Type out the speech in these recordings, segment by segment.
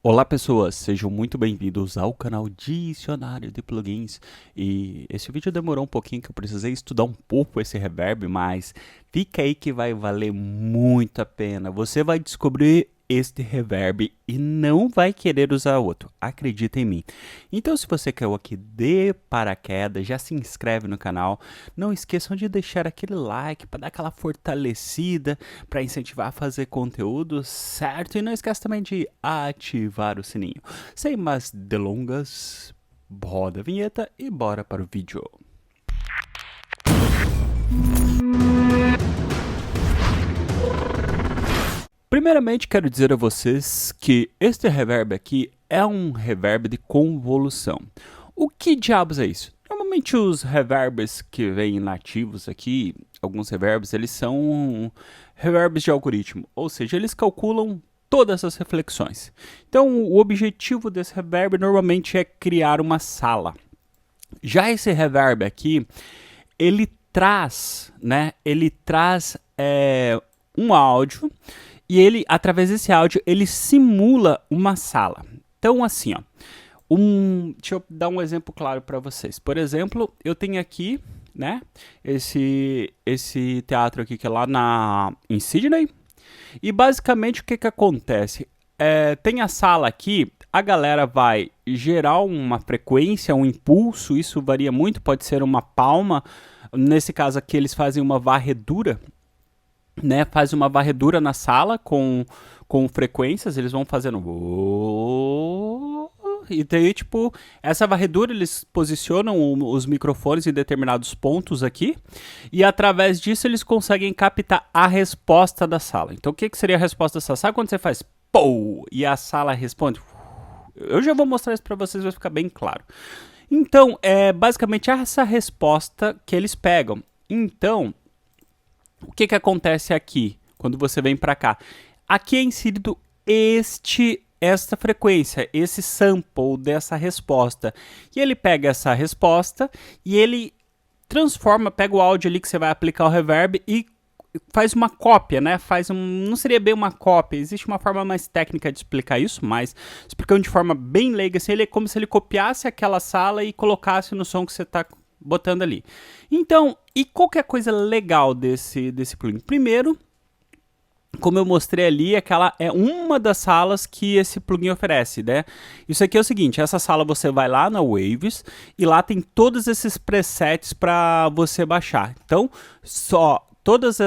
Olá pessoas, sejam muito bem-vindos ao canal Dicionário de Plugins. E esse vídeo demorou um pouquinho que eu precisei estudar um pouco esse reverb, mas fica aí que vai valer muito a pena. Você vai descobrir este reverb e não vai querer usar outro, acredita em mim. Então se você caiu aqui de paraquedas, já se inscreve no canal. Não esqueçam de deixar aquele like para dar aquela fortalecida, para incentivar a fazer conteúdo, certo? E não esquece também de ativar o sininho. Sem mais delongas, roda a vinheta e bora para o vídeo. Primeiramente, quero dizer a vocês que este reverb aqui é um reverb de convolução. O que diabos é isso? Normalmente os reverbs que vêm nativos aqui, alguns reverbs, eles são reverbs de algoritmo, ou seja, eles calculam todas as reflexões. Então, o objetivo desse reverb normalmente é criar uma sala. Já esse reverb aqui, ele traz, um áudio e ele, através desse áudio, ele simula uma sala. Então, assim, ó, deixa eu dar um exemplo claro para vocês. Por exemplo, eu tenho aqui, né, esse teatro aqui que é lá em Sydney. E basicamente o que acontece? Tem a sala aqui, a galera vai gerar uma frequência, um impulso, isso varia muito, pode ser uma palma. Nesse caso aqui eles fazem uma varredura, né? Fazem uma varredura na sala com frequências, eles vão fazendo... E daí, tipo, essa varredura, eles posicionam os microfones em determinados pontos aqui, e através disso eles conseguem captar a resposta da sala. Então, o que seria a resposta dessa sala? Sabe quando você faz POU e a sala responde? Eu já vou mostrar isso para vocês, vai ficar bem claro. Então, é basicamente essa resposta que eles pegam. Então, o que acontece aqui, quando você vem para cá? Aqui é inserido esta frequência, esse sample dessa resposta. E ele pega essa resposta e ele transforma, pega o áudio ali que você vai aplicar o reverb e faz uma cópia, né? Não seria bem uma cópia, existe uma forma mais técnica de explicar isso, mas explicando de forma bem leiga, assim, ele é como se ele copiasse aquela sala e colocasse no som que você está botando ali. Então, e qual que é a coisa legal desse plugin? Primeiro, como eu mostrei ali, aquela é uma das salas que esse plugin oferece, né? Isso aqui é o seguinte, essa sala você vai lá na Waves e lá tem todos esses presets para você baixar. Então, só todas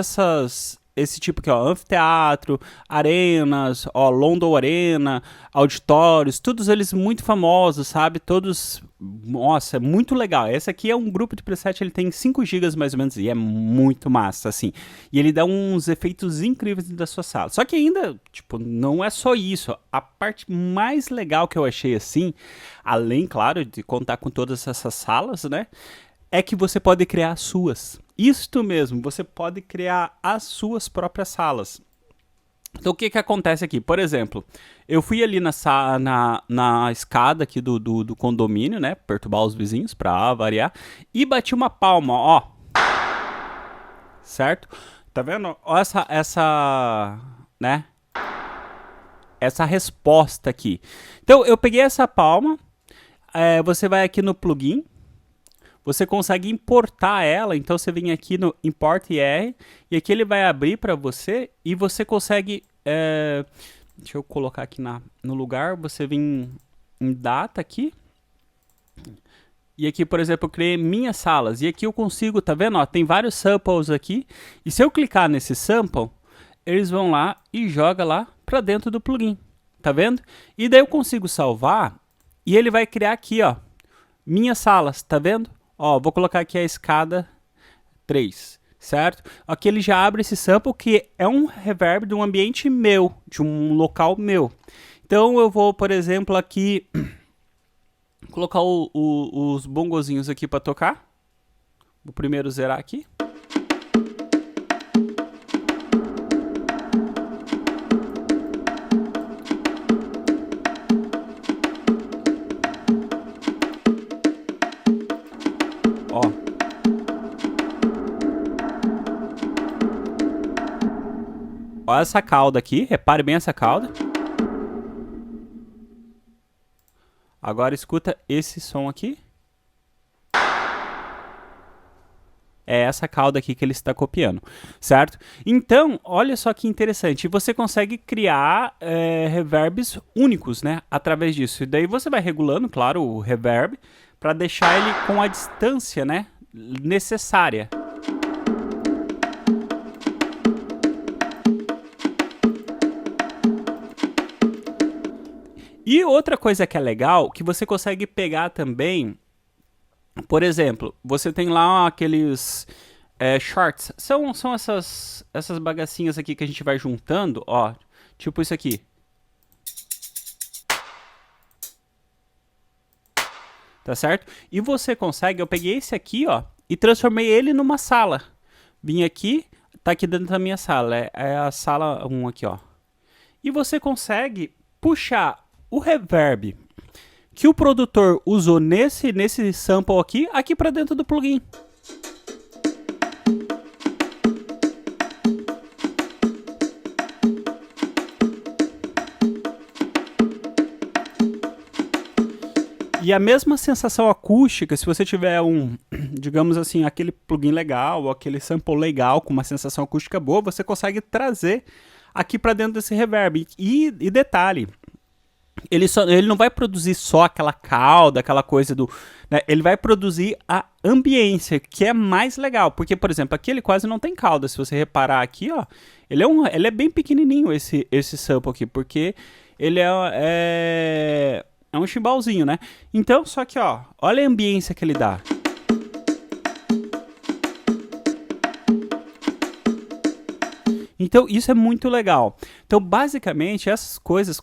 esse tipo aqui, ó, anfiteatro, arenas, ó, London Arena, auditórios, todos eles muito famosos, sabe? Todos, nossa, é muito legal. Esse aqui é um grupo de preset, ele tem 5 GB mais ou menos, e é muito massa, assim. E ele dá uns efeitos incríveis da sua sala. Só que ainda, tipo, não é só isso. A parte mais legal que eu achei, assim, além, claro, de contar com todas essas salas, né? É que você pode criar as suas. Isto mesmo, você pode criar as suas próprias salas. Então o que acontece aqui? Por exemplo, eu fui ali na escada aqui do condomínio, né? Perturbar os vizinhos pra variar. E bati uma palma, ó. Certo? Tá vendo? Ó né? Essa resposta aqui. Então eu peguei essa palma. Você vai aqui no plugin. Você consegue importar ela, então você vem aqui no Import IR, e aqui ele vai abrir para você, e você consegue, deixa eu colocar aqui no lugar, você vem em data aqui, e aqui, por exemplo, eu criei minhas salas, e aqui eu consigo, tá vendo, ó, tem vários samples aqui, e se eu clicar nesse sample, eles vão lá e joga lá para dentro do plugin, tá vendo? E daí eu consigo salvar, e ele vai criar aqui, ó, minhas salas, tá vendo? Ó, vou colocar aqui a escada 3, certo? Aqui ele já abre esse sample que é um reverb de um ambiente meu, de um local meu. Então eu vou, por exemplo, aqui colocar os bongozinhos aqui para tocar. Vou primeiro zerar aqui. Ó. Olha essa cauda aqui, repare bem essa cauda. Agora escuta esse som aqui. É essa cauda aqui que ele está copiando, certo? Então, olha só que interessante. Você consegue criar reverbs únicos, né? Através disso. E daí você vai regulando, claro, o reverb para deixar ele com a distância, né, necessária. E outra coisa que é legal, que você consegue pegar também, por exemplo, você tem lá aqueles shorts, são essas bagacinhas aqui que a gente vai juntando, ó, tipo isso aqui. Tá certo? E você consegue, eu peguei esse aqui, ó, e transformei ele numa sala. Vim aqui, tá aqui dentro da minha sala, é a sala 1 aqui, ó. E você consegue puxar o reverb que o produtor usou nesse sample aqui para dentro do plugin. E a mesma sensação acústica, se você tiver digamos assim, aquele plugin legal, ou aquele sample legal, com uma sensação acústica boa, você consegue trazer aqui para dentro desse reverb. E detalhe, ele não vai produzir só aquela cauda, aquela coisa do... Né, ele vai produzir a ambiência, que é mais legal. Porque, por exemplo, aqui ele quase não tem cauda. Se você reparar aqui, ó, ele é bem pequenininho esse sample aqui, porque ele é um chimbalzinho, né? Então, só que, ó, olha a ambiência que ele dá. Então, isso é muito legal. Então, basicamente, essas coisas...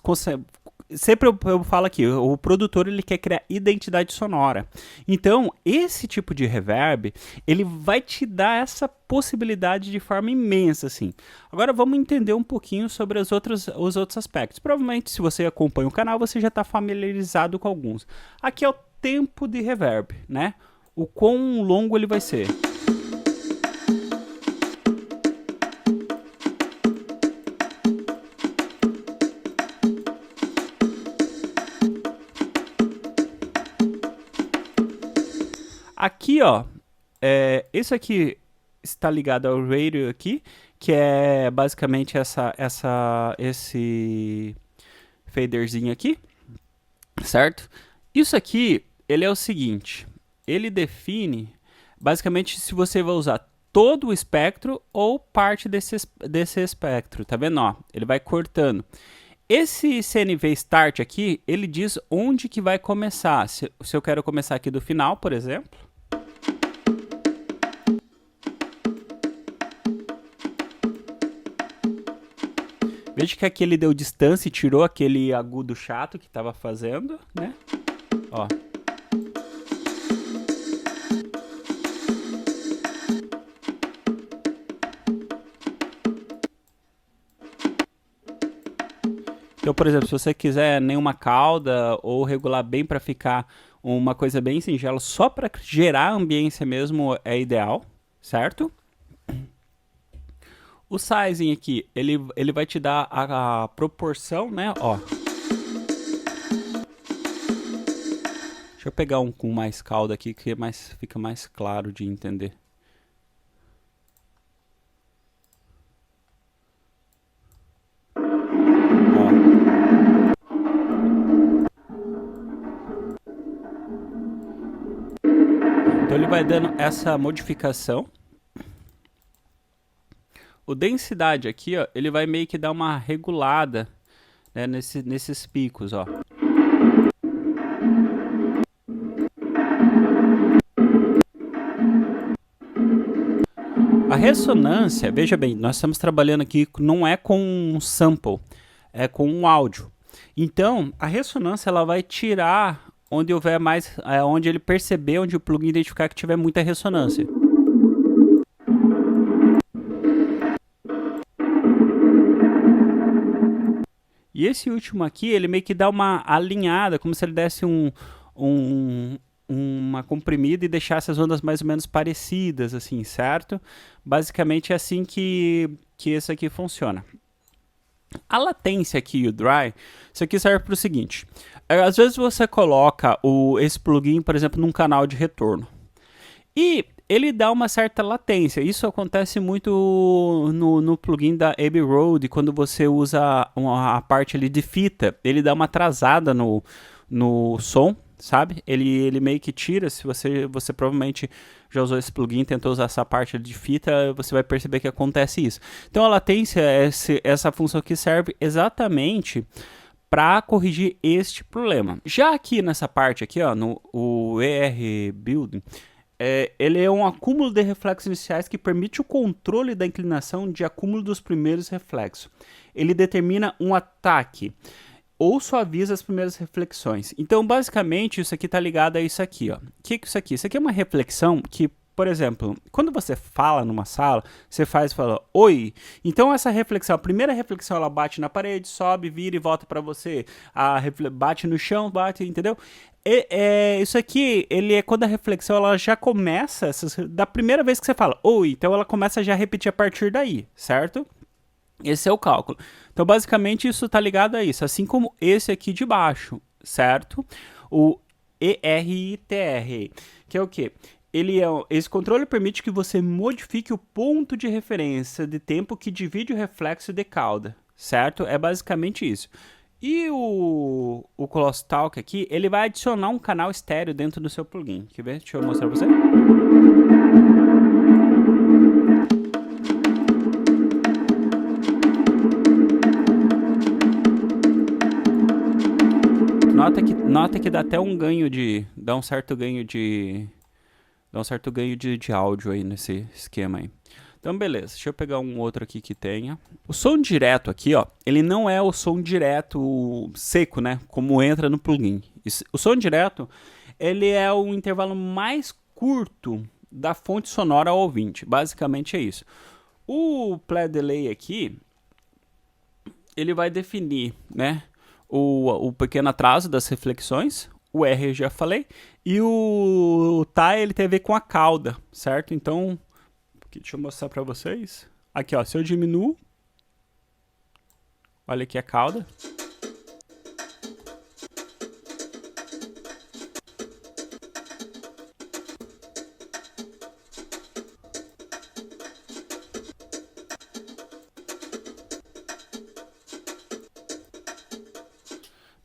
Sempre eu falo aqui, o produtor ele quer criar identidade sonora. Então, esse tipo de reverb, ele vai te dar essa possibilidade de forma imensa, assim. Agora, vamos entender um pouquinho sobre os outros aspectos. Provavelmente, se você acompanha o canal, você já está familiarizado com alguns. Aqui é o tempo de reverb, né? O quão longo ele vai ser. Aqui, ó, isso aqui está ligado ao radio aqui, que é basicamente esse faderzinho aqui, certo? Isso aqui, ele é o seguinte, ele define, basicamente, se você vai usar todo o espectro ou parte desse espectro, tá vendo? Ó, ele vai cortando. Esse CNV Start aqui, ele diz onde que vai começar. Se eu quero começar aqui do final, por exemplo. Veja que aqui ele deu distância e tirou aquele agudo chato que estava fazendo, né? Ó. Então, por exemplo, se você quiser nenhuma cauda ou regular bem para ficar uma coisa bem singela, só para gerar ambiência mesmo é ideal, certo? O sizing aqui, ele vai te dar a proporção, né? Ó. Deixa eu pegar um com mais cauda aqui, que fica mais claro de entender. Então ele vai dando essa modificação. O densidade aqui, ó, ele vai meio que dar uma regulada, né, nesses picos, ó. A ressonância, veja bem, nós estamos trabalhando aqui, não é com um sample, é com um áudio. Então, a ressonância ela vai tirar onde houver mais, onde ele perceber, onde o plugin identificar que tiver muita ressonância. E esse último aqui, ele meio que dá uma alinhada, como se ele desse uma comprimida e deixasse as ondas mais ou menos parecidas, assim, certo? Basicamente é assim que esse aqui funciona. A latência aqui e o dry, isso aqui serve para o seguinte. Às vezes você coloca esse plugin, por exemplo, num canal de retorno. E ele dá uma certa latência. Isso acontece muito no plugin da Abbey Road, quando você usa a parte ali de fita. Ele dá uma atrasada no som, sabe? Ele meio que tira. Se você provavelmente já usou esse plugin, tentou usar essa parte de fita, você vai perceber que acontece isso. Então a latência é essa função que serve exatamente para corrigir este problema. Já aqui nessa parte aqui, ó, o ER Building, ele é um acúmulo de reflexos iniciais que permite o controle da inclinação de acúmulo dos primeiros reflexos. Ele determina um ataque ou suaviza as primeiras reflexões. Então, basicamente, isso aqui está ligado a isso aqui. Ó. O que é isso aqui? Isso aqui é uma reflexão que, por exemplo, quando você fala numa sala, você fala, oi. Então, essa reflexão, a primeira reflexão, ela bate na parede, sobe, vira e volta para você. Bate no chão, bate, entendeu? Isso aqui, ele é quando a reflexão ela já começa, da primeira vez que você fala, oi, então ela começa já a repetir a partir daí, certo? Esse é o cálculo. Então, basicamente, isso está ligado a isso, assim como esse aqui de baixo, certo? O ERITR, que é o quê? Esse controle permite que você modifique o ponto de referência de tempo que divide o reflexo de cauda, certo? É basicamente isso. E o Crosstalk aqui, ele vai adicionar um canal estéreo dentro do seu plugin. Quer ver? Deixa eu mostrar pra você. Nota que dá até um ganho de... Dá um certo ganho de áudio aí nesse esquema aí. Então, beleza. Deixa eu pegar um outro aqui que tenha. O som direto aqui, ó, ele não é o som direto seco, né? Como entra no plugin. O som direto, ele é o intervalo mais curto da fonte sonora ao ouvinte. Basicamente é isso. O Play Delay aqui, ele vai definir, né? O pequeno atraso das reflexões. O R eu já falei. E o Tá, ele tem a ver com a cauda, certo? Então... Deixa eu mostrar para vocês. Aqui, ó, se eu diminuo, olha aqui a cauda.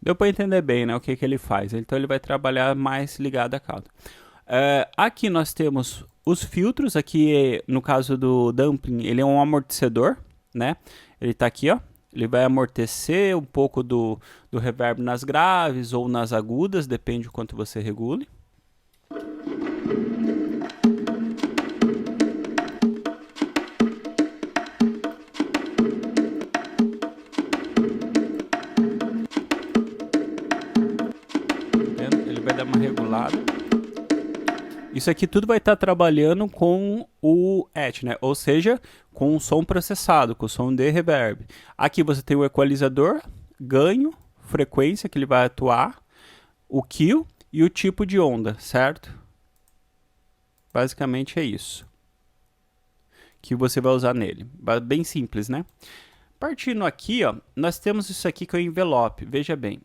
Deu para entender bem, né, o que ele faz. Então ele vai trabalhar mais ligado à cauda. Aqui nós temos os filtros. Aqui, no caso do Dumpling, ele é um amortecedor, né? Ele tá aqui, ó. Ele vai amortecer um pouco do reverb nas graves ou nas agudas, depende do quanto você regule. Ele vai dar uma regulada. Isso aqui tudo vai estar trabalhando com o ET, né? Ou seja, com o som processado, com o som de reverb. Aqui você tem o equalizador, ganho, frequência que ele vai atuar, o kill e o tipo de onda, certo? Basicamente é isso que você vai usar nele. Bem simples, né? Partindo aqui, ó, nós temos isso aqui que é o envelope. Veja bem.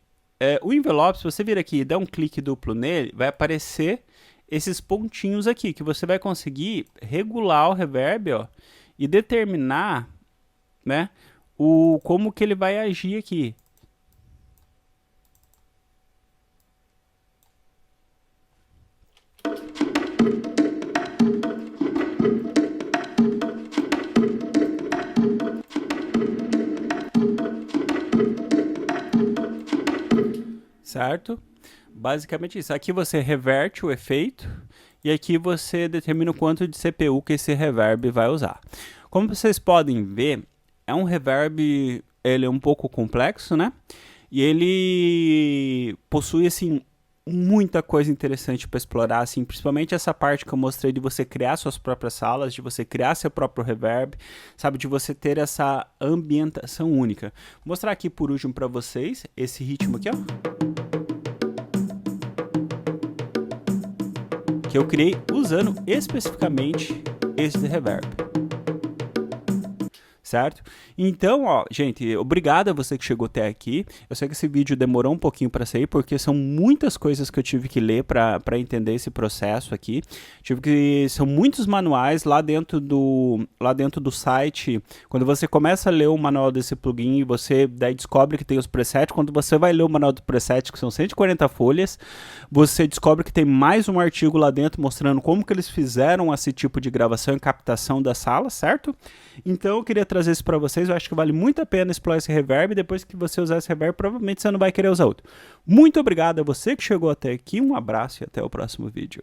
O envelope, se você vir aqui e der um clique duplo nele, vai aparecer esses pontinhos aqui, que você vai conseguir regular o reverb, ó, e determinar, né, como que ele vai agir aqui. Certo? Basicamente isso. Aqui você reverte o efeito e aqui você determina o quanto de CPU que esse reverb vai usar. Como vocês podem ver, é um reverb, ele é um pouco complexo, né? E ele possui, assim, muita coisa interessante para explorar, assim, principalmente essa parte que eu mostrei de você criar suas próprias salas, de você criar seu próprio reverb, sabe, de você ter essa ambientação única. Vou mostrar aqui por último para vocês esse ritmo aqui, ó. Que eu criei usando especificamente esse reverb. certo? Então, ó, gente, obrigado a você que chegou até aqui. Eu sei que esse vídeo demorou um pouquinho para sair, porque são muitas coisas que eu tive que ler para entender esse processo aqui. São muitos manuais lá dentro do site. Quando você começa a ler o manual desse plugin, você daí descobre que tem os presets. Quando você vai ler o manual do preset, que são 140 folhas, você descobre que tem mais um artigo lá dentro mostrando como que eles fizeram esse tipo de gravação e captação da sala, certo? Então eu queria trazer isso para vocês. Eu acho que vale muito a pena explorar esse reverb. Depois que você usar esse reverb, provavelmente você não vai querer usar outro. Muito obrigado a você que chegou até aqui. Um abraço e até o próximo vídeo.